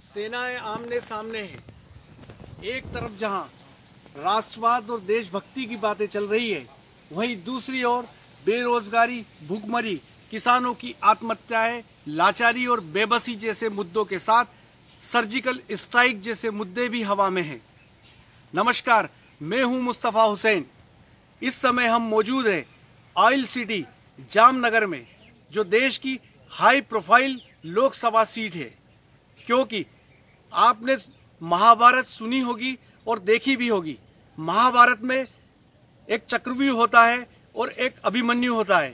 सेनाएं आमने सामने हैं। एक तरफ जहां राष्ट्रवाद और देशभक्ति की बातें चल रही है, वहीं दूसरी ओर बेरोजगारी, भूखमरी, किसानों की आत्महत्याएं, लाचारी और बेबसी जैसे मुद्दों के साथ सर्जिकल स्ट्राइक जैसे मुद्दे भी हवा में हैं। नमस्कार, मैं हूं मुस्तफा हुसैन। इस समय हम मौजूद हैं ऑयल सिटी जामनगर में, जो देश की हाई प्रोफाइल लोकसभा सीट है। क्योंकि आपने महाभारत सुनी होगी और देखी भी होगी। महाभारत में एक चक्रव्यूह होता है और एक अभिमन्यु होता है।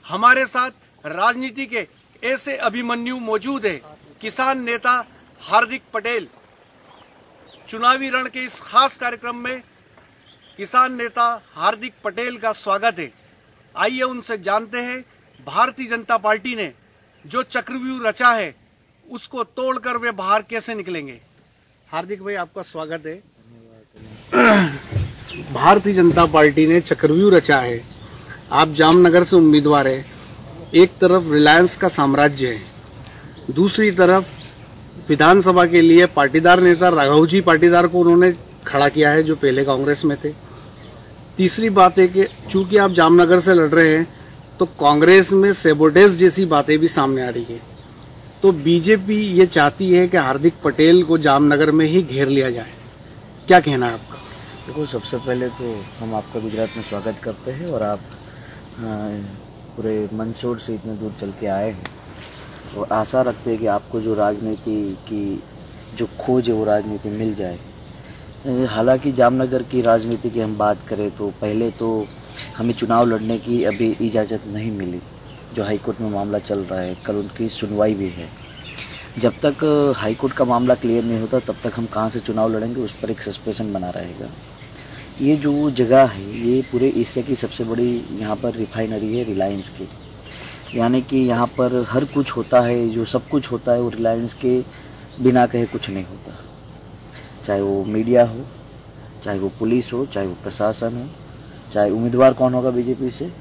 हमारे साथ राजनीति के ऐसे अभिमन्यु मौजूद है, किसान नेता हार्दिक पटेल। चुनावी रण के इस खास कार्यक्रम में किसान नेता हार्दिक पटेल का स्वागत है। आइए उनसे जानते हैं भारतीय जनता पार्टी ने जो चक्रव्यूह रचा है उसको तोड़कर वे बाहर कैसे निकलेंगे। हार्दिक भाई, आपका स्वागत है। भारतीय जनता पार्टी ने चक्रव्यूह रचा है। आप जामनगर से उम्मीदवार है। एक तरफ रिलायंस का साम्राज्य है, दूसरी तरफ विधानसभा के लिए पाटीदार नेता राघवजी पाटीदार को उन्होंने खड़ा किया है, जो पहले कांग्रेस में थे। तीसरी बात है कि चूंकि आप जामनगर से लड़ रहे हैं तो कांग्रेस में सेबोटेज जैसी बातें भी सामने आ रही है। तो बीजेपी ये चाहती है कि हार्दिक पटेल को जामनगर में ही घेर लिया जाए। क्या कहना है आपका? देखो, सबसे पहले तो हम आपका गुजरात में स्वागत करते हैं और आप पूरे मंदसौर से इतने दूर चल के आए हैं और आशा रखते हैं कि आपको जो राजनीति की जो खोज है वो राजनीति मिल जाए। हालांकि जामनगर की राजनीति की हम बात करें तो पहले तो हमें चुनाव लड़ने की अभी इजाज़त नहीं मिली। जो हाईकोर्ट में मामला चल रहा है, कल उनकी सुनवाई भी है। जब तक हाईकोर्ट का मामला क्लियर नहीं होता तब तक हम कहाँ से चुनाव लड़ेंगे, उस पर एक सस्पेंशन बना रहेगा। ये जो जगह है ये पूरे एशिया की सबसे बड़ी यहाँ पर रिफाइनरी है रिलायंस की। यानी कि यहाँ पर हर कुछ होता है, जो सब कुछ होता है वो रिलायंस के बिना कहे कुछ नहीं होता। चाहे वो मीडिया हो, चाहे वो पुलिस हो, चाहे वो प्रशासन हो, चाहे उम्मीदवार कौन होगा बीजेपी से,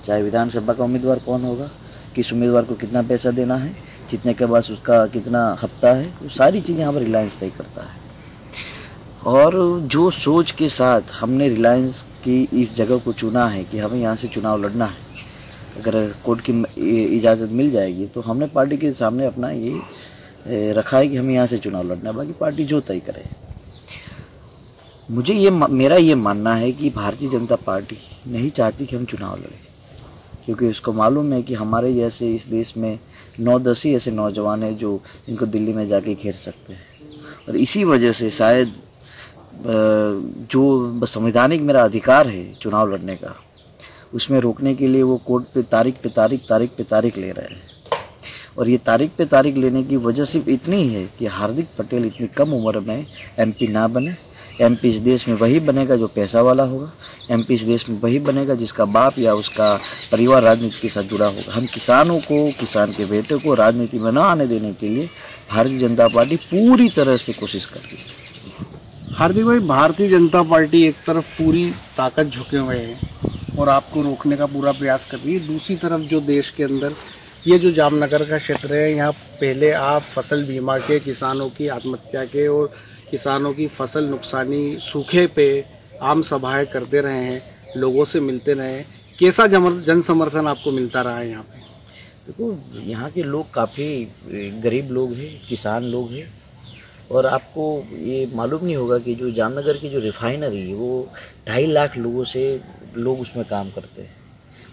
चाहे विधानसभा का उम्मीदवार कौन होगा, किस उम्मीदवार को कितना पैसा देना है, जीतने के बाद उसका कितना हफ्ता है, वो सारी चीज़ें यहाँ पर रिलायंस तय करता है। और जो सोच के साथ हमने रिलायंस की इस जगह को चुना है कि हमें यहाँ से चुनाव लड़ना है, अगर कोर्ट की इजाज़त मिल जाएगी तो हमने पार्टी के सामने अपना ये रखा है कि हमें यहाँ से चुनाव लड़ना है, बाकी पार्टी जो तय करे। मेरा ये मानना है कि भारतीय जनता पार्टी नहीं चाहती कि हम चुनाव लड़ें, क्योंकि उसको मालूम है कि हमारे जैसे इस देश में 9-10 ही ऐसे नौजवान हैं जो इनको दिल्ली में जाके घेर सकते हैं। और इसी वजह से शायद जो संवैधानिक मेरा अधिकार है चुनाव लड़ने का, उसमें रोकने के लिए वो कोर्ट पे तारीख ले रहे हैं। और ये तारीख पे तारीख लेने की वजह सिर्फ इतनी है कि हार्दिक पटेल इतनी कम उम्र में एमपी ना बने। एमपी इस देश में वही बनेगा जो पैसा वाला होगा। एमपी इस देश में वही बनेगा जिसका बाप या उसका परिवार राजनीति के साथ जुड़ा होगा। हम किसानों को, किसान के बेटे को राजनीति में न आने देने के लिए भारतीय जनता पार्टी पूरी तरह से कोशिश कर रही है। हार्दिक भाई, भारतीय जनता पार्टी एक तरफ पूरी ताकत झुके हुए है और आपको रोकने का पूरा प्रयास कर रही है। दूसरी तरफ जो देश के अंदर ये जो जामनगर का क्षेत्र है, यहाँ पहले आप फसल बीमा के, किसानों की आत्महत्या के और किसानों की फसल नुकसानी, सूखे पे आम सभाएं करते रहे हैं, लोगों से मिलते रहे हैं। कैसा जन समर्थन आपको मिलता रहा है यहाँ पे? देखो, यहाँ के लोग काफ़ी गरीब लोग हैं, किसान लोग हैं। और आपको ये मालूम नहीं होगा कि जो जामनगर की जो रिफाइनरी है वो 2.5 लाख लोग उसमें काम करते हैं।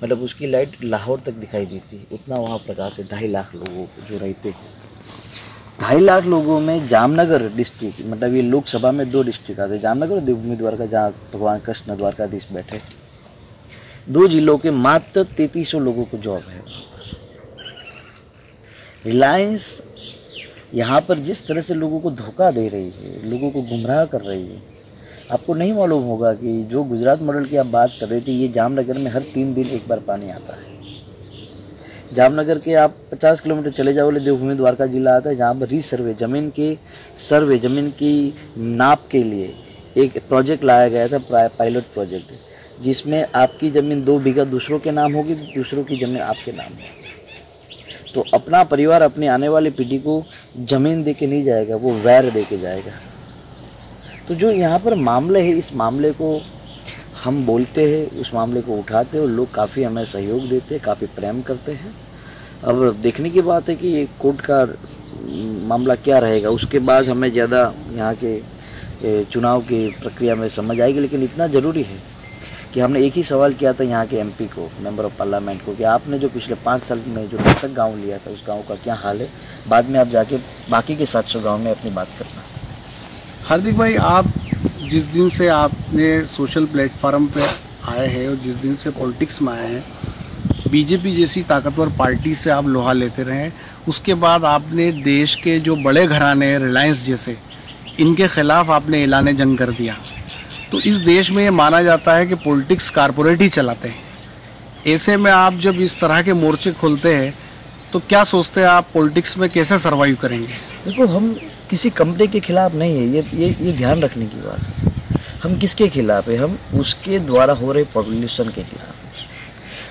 मतलब उसकी लाइट लाहौर तक दिखाई देती है, उतना वहाँ प्रकाश है। 2.5 लाख लोगों जो रहते हैं, 2.5 लाख लोगों में जामनगर डिस्ट्रिक्ट, मतलब ये लोकसभा में 2 डिस्ट्रिक्ट आते हैं, जामनगर और देवभूमि द्वारका, जहाँ भगवान कृष्ण द्वारकाधीश बैठे। 2 जिलों के मात्र 3300 लोगों को जॉब है। रिलायंस यहाँ पर जिस तरह से लोगों को धोखा दे रही है, लोगों को गुमराह कर रही है, आपको नहीं मालूम होगा कि जो गुजरात मॉडल की आप बात कर रहे थे, ये जामनगर में हर 3 दिन एक बार पानी आता है। जामनगर के आप 50 किलोमीटर चले जाओ, देवभूमि द्वारका जिला आता है, जहाँ पर रीसर्वे ज़मीन की नाप के लिए एक प्रोजेक्ट लाया गया था, पायलट प्रोजेक्ट, जिसमें आपकी ज़मीन 2 बीघा दूसरों के नाम होगी, दूसरों की ज़मीन आपके नाम होगी। तो अपना परिवार अपनी आने वाली पीढ़ी को ज़मीन दे के नहीं जाएगा, वो वैर दे के जाएगा। तो जो यहाँ पर मामले है, इस मामले को हम बोलते हैं, उस मामले को उठाते हैं और लोग काफ़ी हमें सहयोग देते हैं, काफ़ी प्रेम करते हैं। अब देखने की बात है कि ये कोर्ट का मामला क्या रहेगा, उसके बाद हमें ज़्यादा यहाँ के चुनाव की प्रक्रिया में समझ आएगी। लेकिन इतना ज़रूरी है कि हमने एक ही सवाल किया था यहाँ के MP को, मेंबर ऑफ पार्लियामेंट को, कि आपने जो पिछले 5 साल में जो दत्तक गाँव लिया था, उस गाँव का क्या हाल है। बाद में आप जाके बाकी के 700 गाँव में अपनी बात करना। हार्दिक भाई, आप जिस दिन से आपने सोशल प्लेटफॉर्म पे आए हैं और जिस दिन से पॉलिटिक्स में आए हैं, बीजेपी जैसी ताकतवर पार्टी से आप लोहा लेते रहे, उसके बाद आपने देश के जो बड़े घराने रिलायंस जैसे, इनके खिलाफ आपने ऐलान जंग कर दिया। तो इस देश में ये माना जाता है कि पॉलिटिक्स कारपोरेट ही चलाते हैं। ऐसे में आप जब इस तरह के मोर्चे खोलते हैं तो क्या सोचते हैं आप पॉलिटिक्स में कैसे सर्वाइव करेंगे? देखो, हम किसी कंपनी के खिलाफ नहीं है, ये ध्यान रखने की बात है। हम किसके खिलाफ है? हम उसके द्वारा हो रहे पॉपुलेशन के खिलाफ है।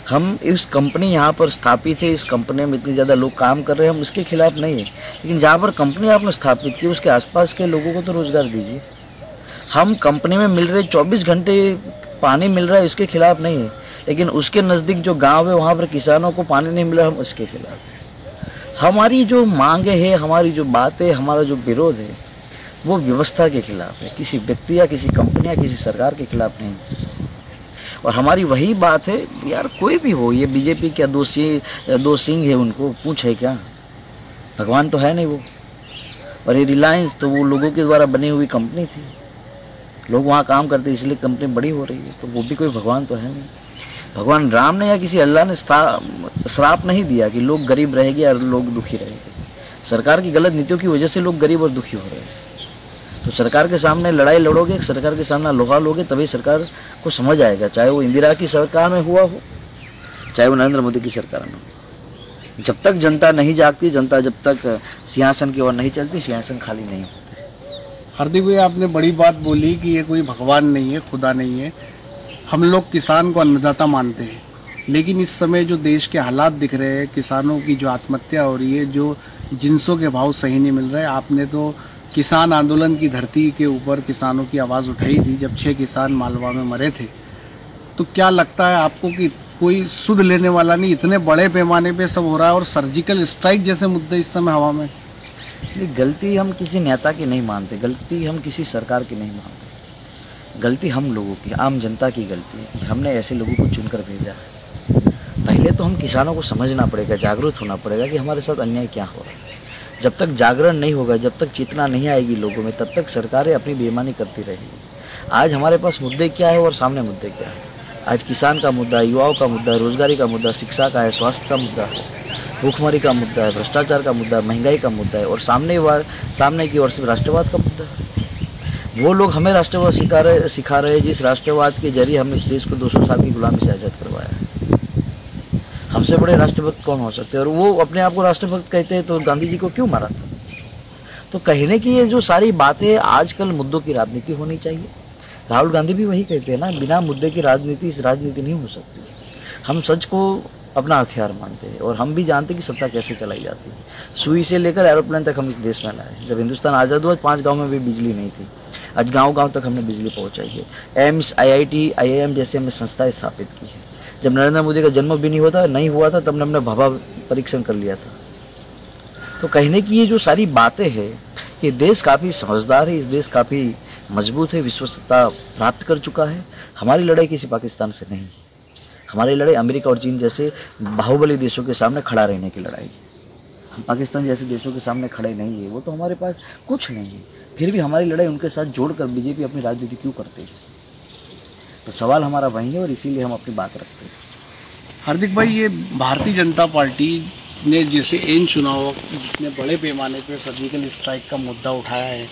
हम इस कंपनी यहाँ पर स्थापित है, इस कंपनी में इतने ज़्यादा लोग काम कर रहे हैं, हम उसके खिलाफ नहीं है। लेकिन जहाँ पर कंपनी आपने स्थापित की, उसके आसपास के लोगों को तो रोज़गार दीजिए। हम कंपनी में मिल रहे 24 घंटे पानी मिल रहा है, इसके खिलाफ नहीं है। लेकिन उसके नज़दीक जो गांव है, वहाँ पर किसानों को पानी नहीं मिल रहा, हम उसके खिलाफ है। हमारी जो मांगे है, हमारी जो बात है, हमारा जो विरोध है, वो व्यवस्था के खिलाफ है, किसी व्यक्ति या किसी कंपनी या किसी सरकार के खिलाफ नहीं। और हमारी वही बात है यार, कोई भी हो, ये बीजेपी क्या दो सिंह है, उनको पूछ है क्या? भगवान तो है नहीं वो। और ये रिलायंस तो वो लोगों के द्वारा बनी हुई कंपनी थी, लोग वहाँ काम करते इसलिए कंपनी बड़ी हो रही है। तो वो भी कोई भगवान तो है नहीं। भगवान राम ने या किसी अल्लाह ने श्राप नहीं दिया कि लोग गरीब रहेंगे और लोग दुखी रहेंगे। सरकार की गलत नीतियों की वजह से लोग गरीब और दुखी हो रहे हैं। तो सरकार के सामने लड़ाई लड़ोगे, सरकार के सामने लोहा लोगे, तभी सरकार को समझ आएगा। चाहे वो इंदिरा की सरकार में हुआ हो, चाहे वो नरेंद्र मोदी की सरकार में हो। जब तक जनता नहीं जागती, जनता जब तक सिंहासन की ओर नहीं चलती, सिंहासन खाली नहीं होता। हार्दिक भाई, आपने बड़ी बात बोली कि ये कोई भगवान नहीं है, खुदा नहीं है। हम लोग किसान को अन्नदाता मानते हैं, लेकिन इस समय जो देश के हालात दिख रहे हैं, किसानों की जो आत्महत्या हो रही है, जो जिंसों के भाव सही नहीं मिल रहे। आपने तो किसान आंदोलन की धरती के ऊपर किसानों की आवाज़ उठाई थी जब 6 किसान मालवा में मरे थे। तो क्या लगता है आपको कि कोई सुध लेने वाला नहीं, इतने बड़े पैमाने पे सब हो रहा है और सर्जिकल स्ट्राइक जैसे मुद्दे इस समय हवा में? गलती हम किसी नेता की नहीं मानते, गलती हम किसी सरकार की नहीं मानते। गलती हम लोगों की, आम जनता की गलती है कि हमने ऐसे लोगों को चुनकर भेजा है। पहले तो हम किसानों को समझना पड़ेगा, जागरूक होना पड़ेगा कि हमारे साथ अन्याय क्या हो रहा है। जब तक जागरण नहीं होगा, जब तक चेतना नहीं आएगी लोगों में, तब तक सरकारें अपनी बेईमानी करती रहेगी। आज हमारे पास मुद्दे क्या है और सामने मुद्दे क्या है? आज किसान का मुद्दा है, युवाओं का मुद्दा है, रोजगारी का मुद्दा, शिक्षा का है, स्वास्थ्य का मुद्दा है, भूखमरी का मुद्दा है, भ्रष्टाचार का मुद्दा है, महंगाई का मुद्दा है, और सामने की ओर से राष्ट्रवाद का मुद्दा है। वो लोग हमें राष्ट्रवाद सिखा रहे हैं जिस राष्ट्रवाद के जरिए हमने इस देश को 200 साल की गुलामी से आज़ाद करवाया है। हमसे बड़े राष्ट्रभक्त कौन हो सकते हैं? और वो अपने आप को राष्ट्रभक्त कहते हैं, तो गांधी जी को क्यों मारा था? तो कहने की ये जो सारी बातें, आजकल मुद्दों की राजनीति होनी चाहिए। राहुल गांधी भी वही कहते हैं ना, बिना मुद्दे की राजनीति नहीं हो सकती। हम सच को अपना हथियार मानते हैं और हम भी जानते हैं कि सत्ता कैसे चलाई जाती है। सुई से लेकर एरोप्लेन तक हम इस देश में लाए। जब हिंदुस्तान आज़ाद हुआ 5 गाँव में भी बिजली नहीं थी, आज गाँव तक हमने बिजली पहुँचाई है। एम्स, IIT, IIM जैसे हमने संस्थाएं स्थापित की है। जब नरेंद्र मोदी का जन्म भी नहीं हुआ था, तब हमने भाभा परीक्षण कर लिया था। तो कहने की ये जो सारी बातें हैं, ये देश काफ़ी समझदार है, इस देश काफ़ी मजबूत है, विश्वसनीयता प्राप्त कर चुका है। हमारी लड़ाई किसी पाकिस्तान से नहीं है, हमारी लड़ाई अमेरिका और चीन जैसे बाहुबली देशों के सामने खड़ा रहने की लड़ाई है। हम पाकिस्तान जैसे देशों के सामने खड़े नहीं है, वो तो हमारे पास कुछ नहीं है, फिर भी हमारी लड़ाई उनके साथ जोड़कर बीजेपी अपनी राजनीति क्यों करती है? तो सवाल हमारा वही है और इसीलिए हम अपनी बात रखते हैं। हार्दिक भाई, ये भारतीय जनता पार्टी ने जैसे इन चुनावों जितने बड़े पैमाने पे सर्जिकल स्ट्राइक का मुद्दा उठाया है,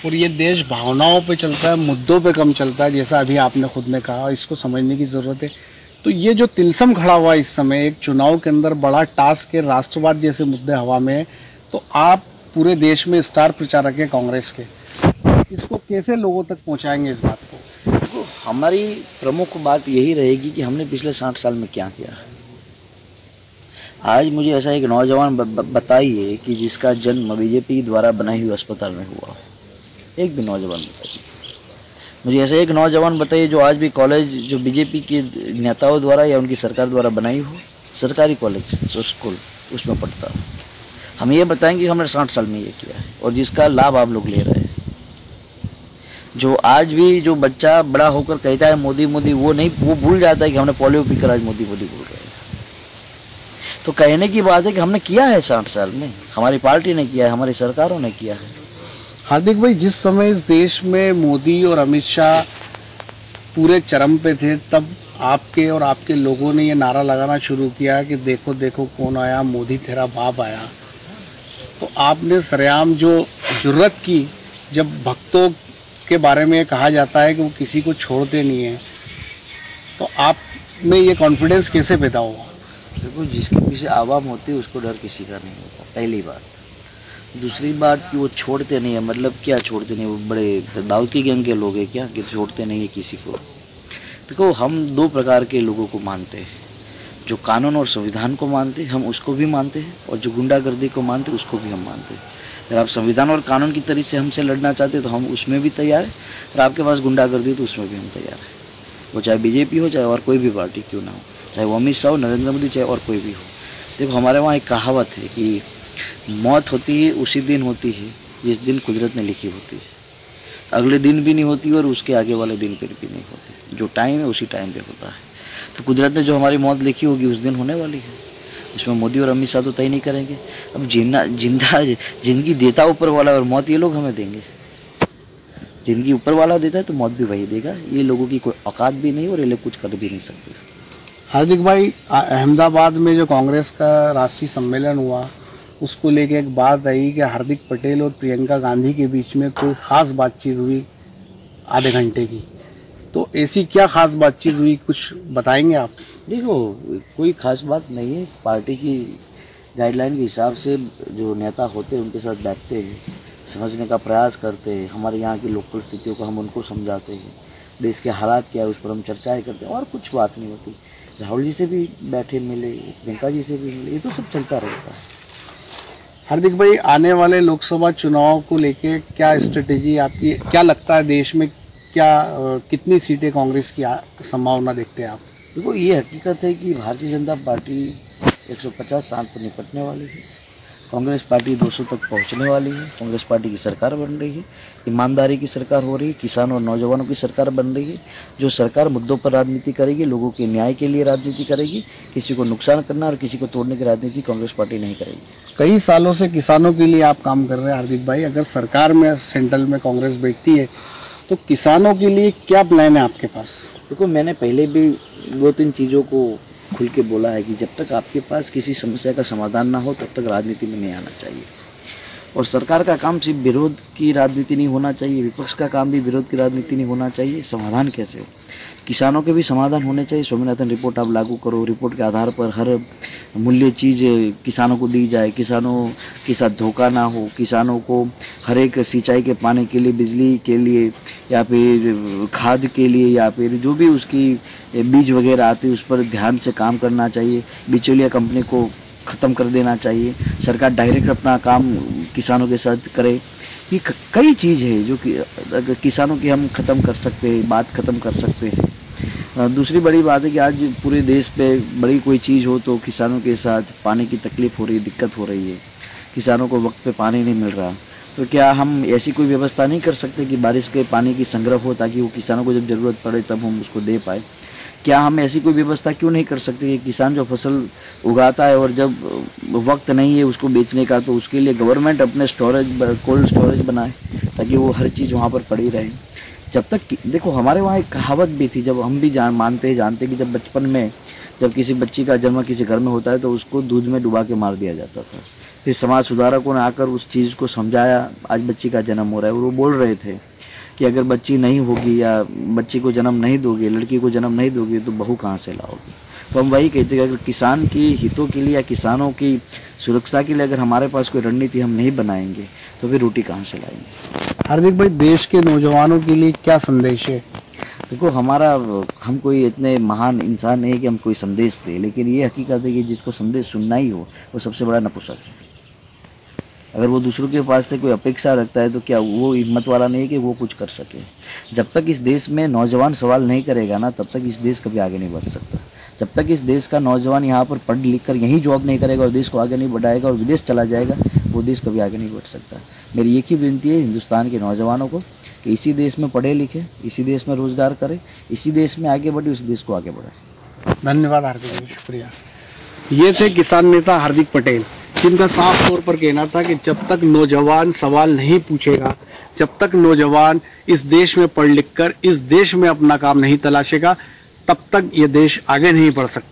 और ये देश भावनाओं पे चलता है, मुद्दों पे कम चलता है, जैसा अभी आपने खुद ने कहा, इसको समझने की ज़रूरत है। तो ये जो तिलस्म खड़ा हुआ इस समय, एक चुनाव के अंदर बड़ा टास्क है, राष्ट्रवाद जैसे मुद्दे हवा में है, तो आप पूरे देश में स्टार प्रचारक हैं कांग्रेस के, इसको कैसे लोगों तक पहुंचाएंगे इस बात को? हमारी प्रमुख बात यही रहेगी कि हमने पिछले 60 साल में क्या किया है। आज मुझे ऐसा एक नौजवान बताइए कि जिसका जन्म बीजेपी द्वारा बनाई हुई अस्पताल में हुआ हो, एक भी नौजवान बताइए। मुझे ऐसा एक नौजवान बताइए जो आज भी कॉलेज जो बीजेपी के नेताओं द्वारा या उनकी सरकार द्वारा बनाई हो, सरकारी कॉलेज स्कूल, उसमें पढ़ता हो। हम ये बताएंगे कि हमने 60 साल में ये किया है और जिसका लाभ आप लोग ले रहे हैं। जो आज भी जो बच्चा बड़ा होकर कहता है मोदी मोदी, वो भूल जाता है कि हमने पोलियो पीकर आज मोदी मोदी बोल रहे हैं। तो कहने की बात है कि हमने किया है 60 साल में, हमारी पार्टी ने किया है, हमारी सरकारों ने किया है। हार्दिक भाई, जिस समय इस देश में मोदी और अमित शाह पूरे चरम पे थे, तब आपके और आपके लोगों ने ये नारा लगाना शुरू किया कि देखो देखो कौन आया, मोदी तेरा बाप आया। तो आपने सरेआम जो जुर्रत की, जब भक्तों के बारे में कहा जाता है कि वो किसी को छोड़ते नहीं है, तो आप में ये कॉन्फिडेंस कैसे पैदा हुआ? देखो, जिसके पीछे आवाम होती है उसको डर किसी का नहीं होता, पहली बात। दूसरी बात कि वो छोड़ते नहीं है, मतलब क्या छोड़ते नहीं, वो बड़े दाऊदी गैंग के लोग हैं क्या कि छोड़ते नहीं है किसी को? देखो, हम 2 प्रकार के लोगों को मानते हैं, जो कानून और संविधान को मानते हैं हम उसको भी मानते हैं, और जो गुंडागर्दी को मानते हैं उसको भी हम मानते हैं। अगर आप संविधान और कानून की तरीके से हमसे लड़ना चाहते हैं तो हम उसमें भी तैयार हैं, और आपके पास गुंडागर्दी तो उसमें भी हम तैयार हैं। वो चाहे बीजेपी हो, चाहे और कोई भी पार्टी क्यों ना हो, चाहे वो अमित शाह हो, नरेंद्र मोदी, चाहे और कोई भी हो। देखो, हमारे वहाँ एक कहावत है कि मौत होती है उसी दिन होती है जिस दिन कुदरत ने लिखी होती है, अगले दिन भी नहीं होती और उसके आगे वाले दिन पर भी नहीं होती। जो टाइम है उसी टाइम पे होता है। तो कुदरत ने जो हमारी मौत लिखी होगी उस दिन होने वाली है, इसमें मोदी और अमित शाह तो तय नहीं करेंगे। अब जिंदगी देता ऊपर वाला और मौत ये लोग हमें देंगे। जिंदगी ऊपर वाला देता है तो मौत भी वही देगा। ये लोगों की कोई औकात भी नहीं और ये लोग कुछ कर भी नहीं सकते। हार्दिक भाई, अहमदाबाद में जो कांग्रेस का राष्ट्रीय सम्मेलन हुआ, उसको लेके एक बात आई कि हार्दिक पटेल और प्रियंका गांधी के बीच में कोई ख़ास बातचीत हुई आधे घंटे की। तो ऐसी क्या ख़ास बातचीत हुई, कुछ बताएंगे आप? देखो, कोई ख़ास बात नहीं है। पार्टी की गाइडलाइन के हिसाब से जो नेता होते हैं उनके साथ बैठते हैं, समझने का प्रयास करते हैं, हमारे यहाँ की लोकल स्थितियों को हम उनको समझाते हैं, देश के हालात क्या है उस पर हम चर्चाएँ करते हैं, और कुछ बात नहीं होती। राहुल जी से भी बैठे मिले, प्रियंका जी से भी मिले, ये तो सब चलता रहता है। हार्दिक भाई, आने वाले लोकसभा चुनाव को लेके क्या स्ट्रेटेजी आपकी, क्या लगता है देश में कितनी सीटें कांग्रेस की संभावना देखते हैं आप? देखो, ये हकीकत है कि भारतीय जनता पार्टी 150 साल पर निपटने वाली है, कांग्रेस पार्टी 200 तक पहुंचने वाली है, कांग्रेस पार्टी की सरकार बन रही है, ईमानदारी की सरकार हो रही है, किसानों और नौजवानों की सरकार बन रही है। जो सरकार मुद्दों पर राजनीति करेगी, लोगों के न्याय के लिए राजनीति करेगी, किसी को नुकसान करना और किसी को तोड़ने की राजनीति कांग्रेस पार्टी नहीं करेगी। कई सालों से किसानों के लिए आप काम कर रहे हैं हार्दिक भाई, अगर सरकार में सेंट्रल में कांग्रेस बैठती है तो किसानों के लिए क्या प्लान है आपके पास? देखो, मैंने पहले भी 2-3 चीज़ों को खुल के बोला है कि जब तक आपके पास किसी समस्या का समाधान ना हो तब तक राजनीति में नहीं आना चाहिए। और सरकार का काम सिर्फ विरोध की राजनीति नहीं होना चाहिए, विपक्ष का काम भी विरोध की राजनीति नहीं होना चाहिए। समाधान कैसे हो, किसानों के भी समाधान होने चाहिए। स्वामीनाथन रिपोर्ट आप लागू करो, रिपोर्ट के आधार पर हर मूल्य चीज़ किसानों को दी जाए, किसानों के साथ धोखा ना हो, किसानों को हर एक सिंचाई के पानी के लिए, बिजली के लिए, या फिर खाद के लिए, या फिर जो भी उसकी बीज वगैरह आती है उस पर ध्यान से काम करना चाहिए। बिचौलिया कंपनी को ख़त्म कर देना चाहिए। सरकार डायरेक्ट अपना काम किसानों के साथ करे। ये कई चीज़ है जो कि अगर किसानों की हम ख़त्म कर सकते हैं, बात ख़त्म कर सकते हैं। दूसरी बड़ी बात है कि आज पूरे देश पे बड़ी कोई चीज़ हो तो किसानों के साथ पानी की तकलीफ़ हो रही है, दिक्कत हो रही है, किसानों को वक्त पे पानी नहीं मिल रहा। तो क्या हम ऐसी कोई व्यवस्था नहीं कर सकते कि बारिश के पानी की संग्रह हो ताकि वो किसानों को जब ज़रूरत पड़े तब हम उसको दे पाए? क्या हम ऐसी कोई व्यवस्था क्यों नहीं कर सकते कि किसान जो फसल उगाता है और जब वक्त नहीं है उसको बेचने का तो उसके लिए गवर्नमेंट अपने कोल्ड स्टोरेज बनाए ताकि वो हर चीज़ वहाँ पर पड़ी रहे। जब तक देखो, हमारे वहाँ एक कहावत भी थी, जब हम भी जानते कि जब बचपन में जब किसी बच्ची का जन्म किसी घर में होता है तो उसको दूध में डुबा के मार दिया जाता था। फिर समाज सुधारकों ने आकर उस चीज़ को समझाया, आज बच्ची का जन्म हो रहा है। और वो बोल रहे थे कि अगर बच्ची नहीं होगी या बच्ची को जन्म नहीं दोगे, लड़की को जन्म नहीं दोगे तो बहू कहाँ से लाओगे? तो हम वही कहते हैं कि अगर किसान की हितों के लिए या किसानों की सुरक्षा के लिए अगर हमारे पास कोई रणनीति हम नहीं बनाएंगे तो फिर रोटी कहाँ से लाएंगे? हार्दिक भाई, देश के नौजवानों के लिए क्या संदेश है? देखो हम कोई इतने महान इंसान नहीं है कि हम कोई संदेश दें, लेकिन ये हकीकत है कि जिसको संदेश सुनना ही हो वो सबसे बड़ा नपुंसक है। अगर वो दूसरों के पास से कोई अपेक्षा रखता है तो क्या वो हिम्मत वाला नहीं है कि वो कुछ कर सके। जब तक इस देश में नौजवान सवाल नहीं करेगा ना, तब तक इस देश कभी आगे नहीं बढ़ सकता। जब तक इस देश का नौजवान यहाँ पर पढ़ लिख कर यहीं जॉब नहीं करेगा और देश को आगे नहीं बढ़ाएगा और विदेश चला जाएगा, वो देश कभी आगे नहीं बढ़ सकता। मेरी एक ही विनती है हिंदुस्तान के नौजवानों को कि इसी देश में पढ़े लिखे, इसी देश में रोजगार करें, इसी देश में आगे बढ़े, उस देश को आगे बढ़ाए। धन्यवाद हार्दिक भाई, शुक्रिया। ये थे किसान नेता हार्दिक पटेल, जिनका साफ तौर पर कहना था कि जब तक नौजवान सवाल नहीं पूछेगा, जब तक नौजवान इस देश में पढ़ लिख कर इस देश में अपना काम नहीं तलाशेगा, तब तक ये देश आगे नहीं बढ़ सकता।